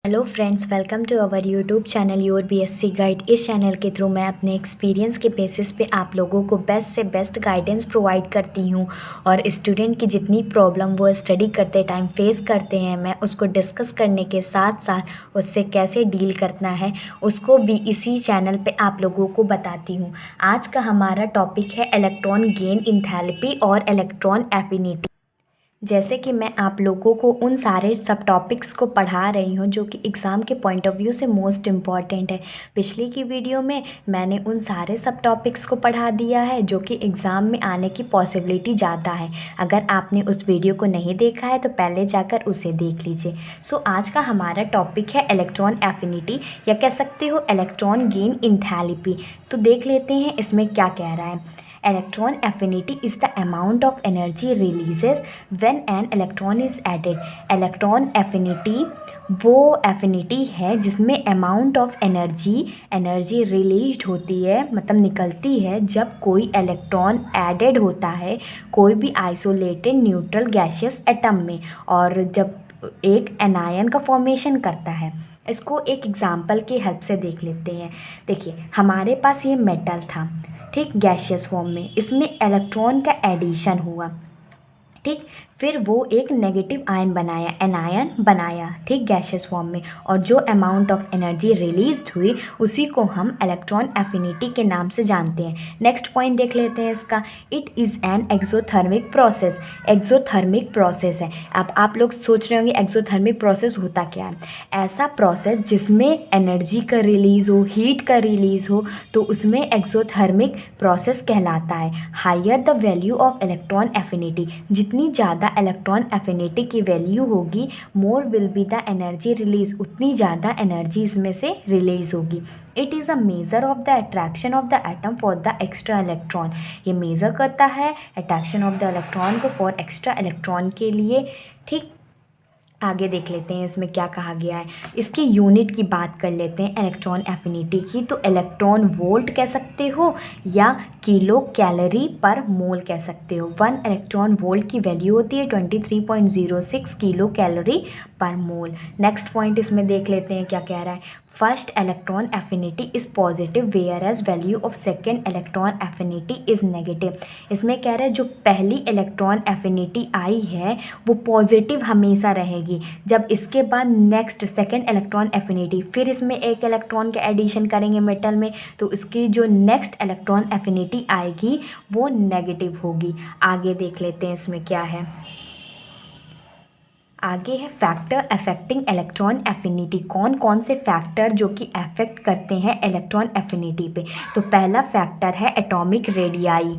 Hello friends, welcome to our YouTube channel your BSc guide. इस channel के through मैं अपने एक्सपीरियंस के बेसिस पे आप लोगों को बेस्ट से बेस्ट गाइडेंस प्रोवाइड करती हूँ और स्टूडेंट की जितनी प्रॉब्लम वो स्टडी करते टाइम फेस करते हैं, मैं उसको डिस्कस करने के साथ साथ उससे कैसे डील करना है उसको भी इसी चैनल पे आप लोगों को बताती हूँ। आज का हमारा टॉपिक है इलेक्ट्रॉन गेन इंथैल्पी और इलेक्ट्रॉन एफिनिटी। जैसे कि मैं आप लोगों को उन सारे सब टॉपिक्स को पढ़ा रही हूँ जो कि एग्ज़ाम के पॉइंट ऑफ व्यू से मोस्ट इम्पॉर्टेंट है। पिछली की वीडियो में मैंने उन सारे सब टॉपिक्स को पढ़ा दिया है जो कि एग्ज़ाम में आने की पॉसिबिलिटी ज़्यादा है। अगर आपने उस वीडियो को नहीं देखा है तो पहले जाकर उसे देख लीजिए। सो आज का हमारा टॉपिक है इलेक्ट्रॉन एफिनिटी या कह सकते हो इलेक्ट्रॉन गेन इंथैल्पी। तो देख लेते हैं इसमें क्या कह रहा है। Electron affinity is the amount of energy releases when an electron is added। Electron affinity वो एफिनिटी है जिसमें अमाउंट ऑफ एनर्जी रिलीज होती है, मतलब निकलती है जब कोई इलेक्ट्रॉन एडेड होता है कोई भी आइसोलेटेड न्यूट्रल गैसियस एटम में, और जब एक एनायन का फॉर्मेशन करता है। इसको एक एग्जांपल की हेल्प से देख लेते हैं। देखिए, हमारे पास ये मेटल था, ठीक, गैसियस फॉर्म में। इसमें इलेक्ट्रॉन का एडिशन हुआ, ठीक। फिर वो एक नेगेटिव आयन बनाया, एनायन बनाया, ठीक, गैसियस फॉर्म में। और जो अमाउंट ऑफ एनर्जी रिलीज हुई उसी को हम इलेक्ट्रॉन एफिनिटी के नाम से जानते हैं। नेक्स्ट पॉइंट देख लेते हैं इसका। It is an exothermic process. Exothermic process है। अब आप लोग सोच रहे होंगे एक्सोथर्मिक प्रोसेस होता क्या है। ऐसा प्रोसेस जिसमें एनर्जी का रिलीज़ हो, हीट का रिलीज़ हो, तो उसमें एक्सोथर्मिक प्रोसेस कहलाता है। Higher the value of electron affinity, जितनी ज़्यादा इलेक्ट्रॉन एफिनिटी की वैल्यू होगी more will be the energy release, उतनी ज़्यादा एनर्जी इसमें से रिलीज होगी। It is a measure of the attraction of the atom for the extra electron. ये मेज़र करता है अट्रैक्शन ऑफ द इलेक्ट्रॉन को फॉर एक्स्ट्रा इलेक्ट्रॉन के लिए, ठीक। आगे देख लेते हैं इसमें क्या कहा गया है। इसकी यूनिट की बात कर लेते हैं इलेक्ट्रॉन एफिनिटी की। तो इलेक्ट्रॉन वोल्ट कह सकते हो या किलो कैलोरी पर मोल कह सकते हो। 1 इलेक्ट्रॉन वोल्ट की वैल्यू होती है 23.06 किलो कैलोरी पर मोल। नेक्स्ट पॉइंट इसमें देख लेते हैं क्या कह रहा है। First electron affinity is positive whereas value of second electron affinity is negative. इसमें कह रहा है जो पहली इलेक्ट्रॉन एफिनिटी आई है वो पॉजिटिव हमेशा रहेगी। जब इसके बाद नेक्स्ट सेकेंड इलेक्ट्रॉन एफिनिटी, फिर इसमें एक इलेक्ट्रॉन का एडिशन करेंगे मेटल में, तो उसकी जो नेक्स्ट इलेक्ट्रॉन एफिनिटी आएगी वो नेगेटिव होगी। आगे देख लेते हैं इसमें क्या है। आगे है फैक्टर अफेक्टिंग इलेक्ट्रॉन एफिनिटी। कौन कौन से फैक्टर जो कि अफेक्ट करते हैं इलेक्ट्रॉन एफिनिटी पे। तो पहला फैक्टर है एटॉमिक रेडियाई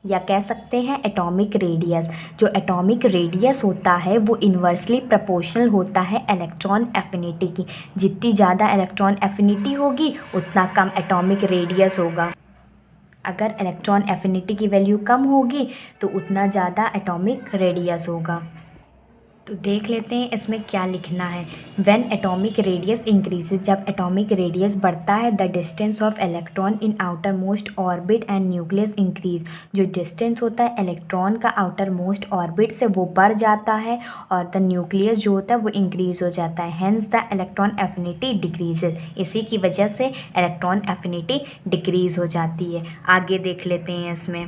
या कह सकते हैं एटॉमिक रेडियस। जो एटॉमिक रेडियस होता है वो इन्वर्सली प्रोपोर्शनल होता है इलेक्ट्रॉन एफिनिटी की। जितनी ज़्यादा इलेक्ट्रॉन एफिनिटी होगी उतना कम एटॉमिक रेडियस होगा। अगर इलेक्ट्रॉन एफिनिटी की वैल्यू कम होगी तो उतना ज़्यादा एटॉमिक रेडियस होगा। तो देख लेते हैं इसमें क्या लिखना है। व्हेन एटॉमिक रेडियस इंक्रीजेज, जब एटॉमिक रेडियस बढ़ता है, the distance of electron in outer most orbit and nucleus increase. जो डिस्टेंस होता है इलेक्ट्रॉन का आउटर मोस्ट ऑर्बिट से वो बढ़ जाता है और द न्यूक्लियस जो होता है वो इंक्रीज हो जाता है। Hence the electron affinity decreases. इसी की वजह से इलेक्ट्रॉन एफिनिटी डिक्रीज हो जाती है। आगे देख लेते हैं इसमें।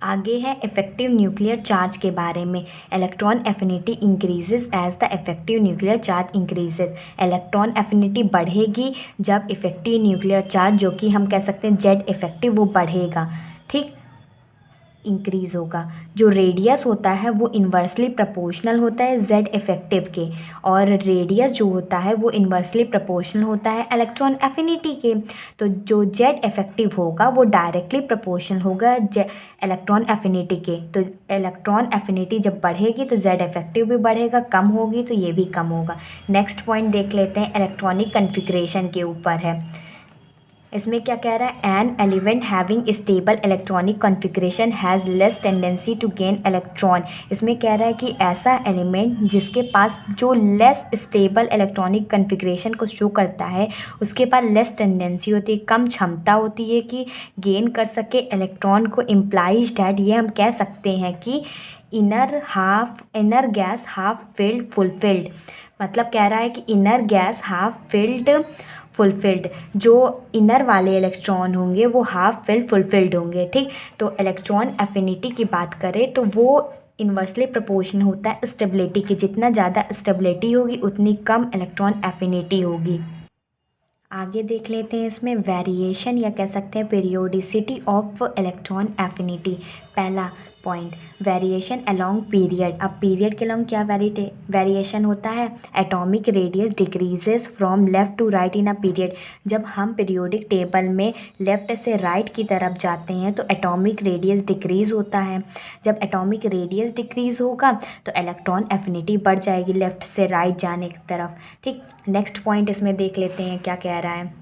आगे है इफेक्टिव न्यूक्लियर चार्ज के बारे में। Electron affinity increases as the effective nuclear charge increases. Electron affinity बढ़ेगी जब इफेक्टिव न्यूक्लियर चार्ज, जो कि हम कह सकते हैं जेड इफेक्टिव, वो बढ़ेगा, ठीक, इंक्रीज़ होगा। जो रेडियस होता है वो इन्वर्सली प्रोपोर्शनल होता है जेड इफेक्टिव के, और रेडियस जो होता है वो इन्वर्सली प्रोपोर्शनल होता है इलेक्ट्रॉन एफिनिटी के। तो जो जेड इफेक्टिव होगा वो डायरेक्टली प्रोपोर्शनल होगा इलेक्ट्रॉन एफिनिटी के। तो इलेक्ट्रॉन एफिनिटी जब बढ़ेगी तो जेड इफेक्टिव भी बढ़ेगा, कम होगी तो ये भी कम होगा। नेक्स्ट पॉइंट देख लेते हैं, इलेक्ट्रॉनिक कन्फिग्रेशन के ऊपर है। इसमें क्या कह रहा है। An element having stable electronic configuration has less tendency to gain electron. इसमें कह रहा है कि ऐसा एलिमेंट जिसके पास जो लेस स्टेबल इलेक्ट्रॉनिक कॉन्फ़िगरेशन को शो करता है उसके पास लेस टेंडेंसी होती है, कम क्षमता होती है कि गेन कर सके इलेक्ट्रॉन को। इम्प्लाइज डैट, ये हम कह सकते हैं कि inner gas half filled fulfilled, मतलब कह रहा है कि inner gas half filled fulfilled, जो इनर वाले इलेक्ट्रॉन होंगे वो हाफ फिल्ड फुलफिल्ड होंगे। ठीक, तो इलेक्ट्रॉन एफिनिटी की बात करें तो वो इन्वर्सली प्रोपोर्शनल होता है स्टेबिलिटी की। जितना ज़्यादा स्टेबिलिटी होगी उतनी कम इलेक्ट्रॉन एफिनिटी होगी। आगे देख लेते हैं इसमें वेरिएशन या कह सकते हैं पीरियोडिसिटी ऑफ इलेक्ट्रॉन एफिनिटी। पहला पॉइंट, वेरिएशन अलोंग पीरियड। अब पीरियड के अलोंग क्या वेरिएशन होता है? Atomic radius decreases from left to right in a period. जब हम पीरियोडिक टेबल में लेफ़्ट से राइट की तरफ जाते हैं तो एटॉमिक रेडियस डिक्रीज़ होता है। जब एटॉमिक रेडियस डिक्रीज़ होगा तो इलेक्ट्रॉन एफिनिटी बढ़ जाएगी लेफ़्ट से राइट जाने की तरफ। ठीक, नेक्स्ट पॉइंट इसमें देख लेते हैं क्या कह रहा है।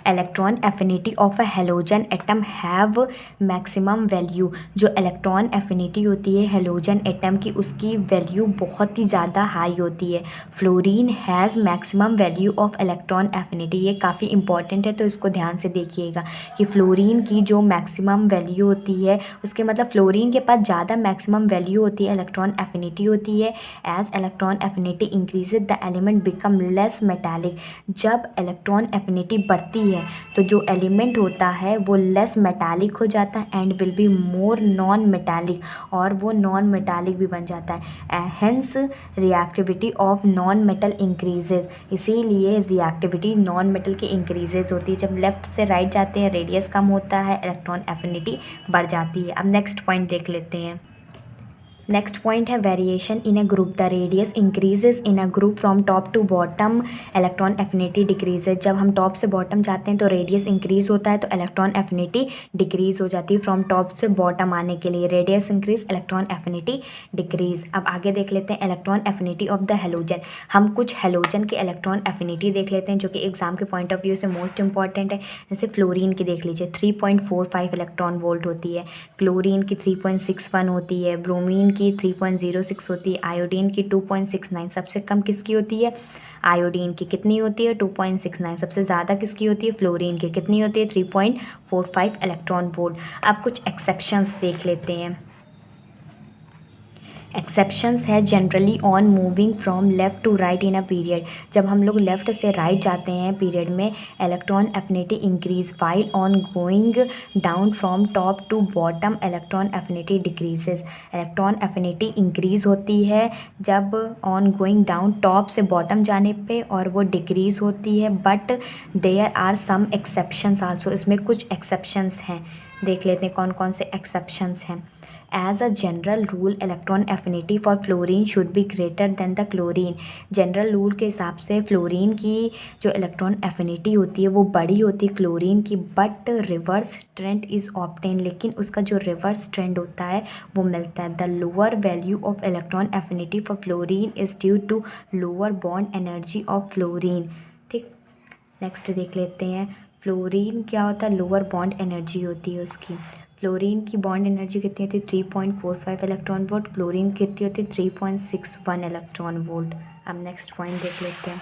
Electron affinity of a halogen atom have maximum value. जो इलेक्ट्रॉन एफिनिटी होती है हेलोजन एटम की, उसकी वैल्यू बहुत ही ज़्यादा हाई होती है। Fluorine has maximum value of electron affinity. ये काफ़ी इंपॉर्टेंट है तो इसको ध्यान से देखिएगा कि फ्लोरीन की जो मैक्सिमम वैल्यू होती है, उसके मतलब फ्लोरीन के पास ज़्यादा मैक्सिमम वैल्यू होती है, इलेक्ट्रॉन एफिनिटी होती है। As electron affinity increases the element become less metallic. जब इलेक्ट्रॉन एफिनिटी बढ़ती है तो जो एलिमेंट होता है वो लेस मेटालिक हो जाता है and will be more non metallic, और वो नॉन मेटालिक भी बन जाता है। Hence reactivity of non metal increases. इसीलिए रिएक्टिविटी नॉन मेटल की इंक्रीजेज होती है। जब लेफ़्ट से राइट जाते हैं रेडियस कम होता है, इलेक्ट्रॉन एफिनिटी बढ़ जाती है। अब नेक्स्ट पॉइंट देख लेते हैं। नेक्स्ट पॉइंट है variation in a group. The radius increases in a group from top to bottom, electron affinity decreases. जब हम टॉप से बॉटम जाते हैं तो रेडियस इंक्रीज होता है तो इलेक्ट्रॉन एफिनिटी डिक्रीज हो जाती है। फ्रॉम टॉप से बॉटम आने के लिए radius increase, electron affinity decrease. अब आगे देख लेते हैं electron affinity of the halogen. हम कुछ हेलोजन के इलेक्ट्रॉन एफिनिटी देख लेते हैं जो कि एग्जाम के पॉइंट ऑफ व्यू से मोस्ट इंपॉर्टेंट है। जैसे फ्लोरीन की देख लीजिए 3.45 इलेक्ट्रॉन वोल्ट होती है, क्लोरीन की 3.61 होती है, ब्रोमीन की 3.06 होती है, आयोडीन की 2.69। सबसे कम किसकी होती है? आयोडीन की। कितनी होती है? 2.69। सबसे ज़्यादा किसकी होती है? फ्लोरीन की। कितनी होती है? 3.45 इलेक्ट्रॉन वोल्ट। अब कुछ एक्सेप्शंस देख लेते हैं। एक्सेप्शंस है generally on moving from left to right in a period. जब हम लोग लेफ़्ट से राइट जाते हैं पीरियड में, electron affinity increase, while on going down from top to bottom electron affinity decreases. Electron affinity increase होती है जब ऑन गोइंग डाउन टॉप से बॉटम जाने पे, और वो डिक्रीज होती है। But there are some exceptions also. इसमें कुछ एक्सेप्शंस हैं, देख लेते हैं कौन कौन से एक्सेप्शंस हैं। As a general rule electron affinity for fluorine should be greater than the chlorine. General rule के हिसाब से फ्लोरीन की जो इलेक्ट्रॉन एफिनिटी होती है वो बड़ी होती है क्लोरीन की, but reverse trend is obtain. लेकिन उसका जो रिवर्स ट्रेंड होता है वो मिलता है। The lower value of electron affinity for fluorine is due to lower bond energy of fluorine. ठीक, नेक्स्ट देख लेते हैं। फ्लोरीन क्या होता है? लोअर बॉन्ड एनर्जी होती है उसकी। फ्लोरीन की बॉन्ड एनर्जी कितनी होती है? 3.45 इलेक्ट्रॉन वोल्ट। क्लोरीन कितनी होती है? 3.61 इलेक्ट्रॉन वोल्ट। अब नेक्स्ट पॉइंट देख लेते हैं।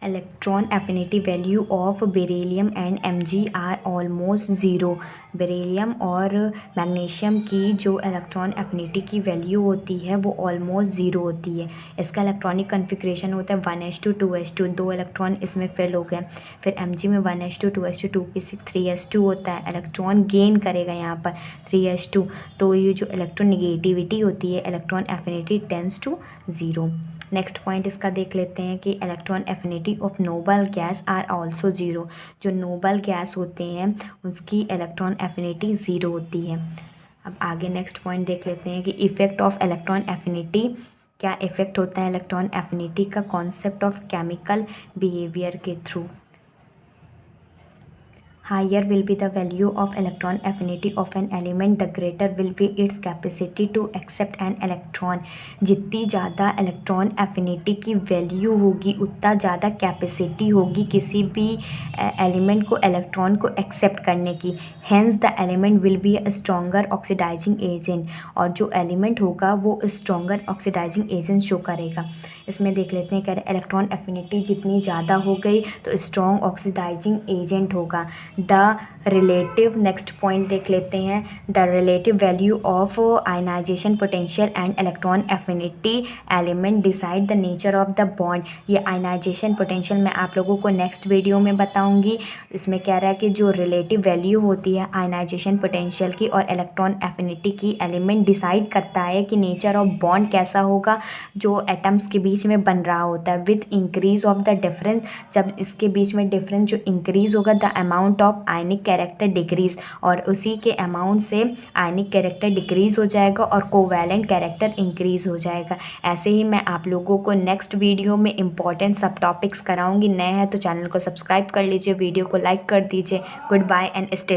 Electron affinity value of beryllium and MG are almost zero. Beryllium और मैग्नीशियम की जो इलेक्ट्रॉन एफिनिटी की वैल्यू होती है वो ऑलमोस्ट ज़ीरो होती है। इसका इलेक्ट्रॉनिक कन्फिग्रेशन होता है 1s2 2s2, 2 इलेक्ट्रॉन इसमें फिल हो गए। फिर एमजी में 1s2 2s2 की 3s2 होता है, इलेक्ट्रॉन गेन करेगा यहाँ पर 3s2। तो ये जो इलेक्ट्रॉन निगेटिविटी होती है, electron affinity tends to zero. Next point इसका देख लेते हैं कि electron affinity of noble gas are also zero. जो नोबल गैस होते हैं उसकी इलेक्ट्रॉन एफिनिटी ज़ीरो होती है। अब आगे नेक्स्ट पॉइंट देख लेते हैं कि इफ़ेक्ट ऑफ इलेक्ट्रॉन एफिनिटी। क्या इफ़ेक्ट होता है इलेक्ट्रॉन एफिनिटी का? कॉन्सेप्ट ऑफ केमिकल बिहेवियर के through. Higher will be the value of electron affinity of an element, the greater will be its capacity to accept an electron। जितनी ज़्यादा electron affinity की value होगी उतना ज़्यादा capacity होगी किसी भी एलिमेंट को इलेक्ट्रॉन को एक्सेप्ट करने की। Hence the element will be a stronger oxidizing agent, और जो एलिमेंट होगा वो स्ट्रॉन्गर ऑक्सीडाइजिंग एजेंट शो करेगा। इसमें देख लेते हैं, कह रहे इलेक्ट्रॉन एफिनिटी जितनी ज़्यादा हो गई तो स्ट्रॉन्ग ऑक्सीडाइजिंग एजेंट होगा। द रिलेटिव, नेक्स्ट पॉइंट देख लेते हैं, the relative value of ionization potential and electron affinity element decide the nature of the bond. ये आयनाइजेशन पोटेंशियल मैं आप लोगों को नेक्स्ट वीडियो में बताऊंगी। इसमें कह रहा है कि जो रिलेटिव वैल्यू होती है आयनाइजेशन पोटेंशियल की और इलेक्ट्रॉन एफिनिटी की, एलिमेंट डिसाइड करता है कि नेचर ऑफ बॉन्ड कैसा होगा जो एटम्स के बीच में बन रहा होता है। With increase of the difference, जब इसके बीच में डिफरेंस जो इंक्रीज होगा, the amount of ionic character decrease, और उसी के अमाउंट से आयनिक कैरेक्टर डिक्रीज हो जाएगा और कोवैलेंट कैरेक्टर इंक्रीज हो जाएगा। ऐसे ही मैं आप लोगों को नेक्स्ट वीडियो में इंपॉर्टेंट सब टॉपिक्स कराऊंगी। नए हैं तो चैनल को सब्सक्राइब कर लीजिए, वीडियो को लाइक कर दीजिए। Good bye and stay